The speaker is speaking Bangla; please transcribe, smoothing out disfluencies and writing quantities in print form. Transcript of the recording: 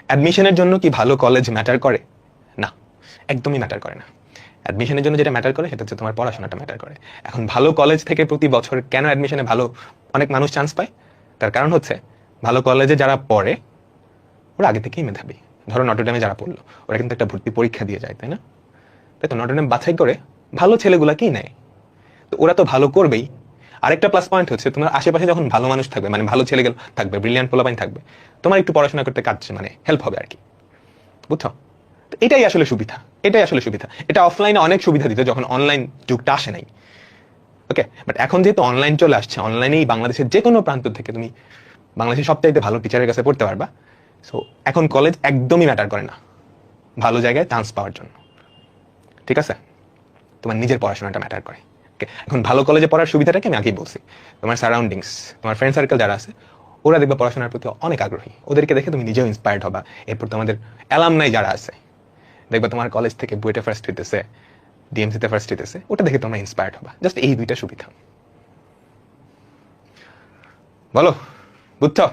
অ্যাডমিশনের জন্য কি ভালো কলেজ ম্যাটার করে? না, একদমই ম্যাটার করে না। অ্যাডমিশনের জন্য যেটা ম্যাটার করে সেটা হচ্ছে তোমার পড়াশোনাটা ম্যাটার করে। এখন ভালো কলেজ থেকে প্রতি বছর কেন অ্যাডমিশনে ভালো অনেক মানুষ চান্স পায়? তার কারণ হচ্ছে ভালো কলেজে যারা পড়ে ওরা আগে থেকেই মেধাবী। ধরো নটরডেমে যারা পড়লো ওরা কিন্তু একটা ভর্তি পরীক্ষা দিয়ে যায়, তাই না? তাই তো নটরডেম বাছাই করে ভালো ছেলেগুলাকেই নেয়। তো ওরা তো ভালো করবেই। আরেকটা প্লাস পয়েন্ট হচ্ছে তোমার আশেপাশে যখন ভালো মানুষ থাকবে, মানে ভালো ছেলেগুলো থাকবে, ব্রিলিয়ান্ট পোলাপাইন থাকবে, তোমার একটু পড়াশোনা করতে কাজ মানে হেল্প হবে আর কি, বুঝছো? তো এটাই আসলে সুবিধা, এটাই আসলে সুবিধা। এটা অফলাইনে অনেক সুবিধা দিত যখন অনলাইন যুগটা আসে নাই। ওকে, বাট এখন যেহেতু অনলাইন চলে আসছে, অনলাইনেই বাংলাদেশের যে কোনো প্রান্ত থেকে তুমি বাংলাদেশের সবচাইতে ভালো টিচারের কাছে পড়তে পারবা। সো এখন কলেজ একদমই ম্যাটার করে না ভালো জায়গায় চান্স পাওয়ার জন্য, ঠিক আছে? তোমার নিজের পড়াশোনাটা ম্যাটার করে। এখন ভালো কলেজে পড়ার সুবিধাটাকে আমি আগেই বলছি। তোমার সারাউন্ডিংস, তোমার ফ্রেন্ড সার্কেল যারা আছে ওরা দেখবে পড়াশোনার প্রতি অনেক আগ্রহী, ওদেরকে দেখে তুমি নিজেও ইন্সপায়ার্ড হবা। এরপর তোমাদের অ্যালামনাই যারা আছে দেখবে তোমার কলেজ থেকে বুয়েটে ফার্স্ট হইতেছে, ডিএমসিতে ফার্স্ট হইতেছে, ওটা দেখে তোমরা ইন্সপায়ার্ড হবা। জাস্ট এই দুইটা সুবিধা। বলো, বুঝছো?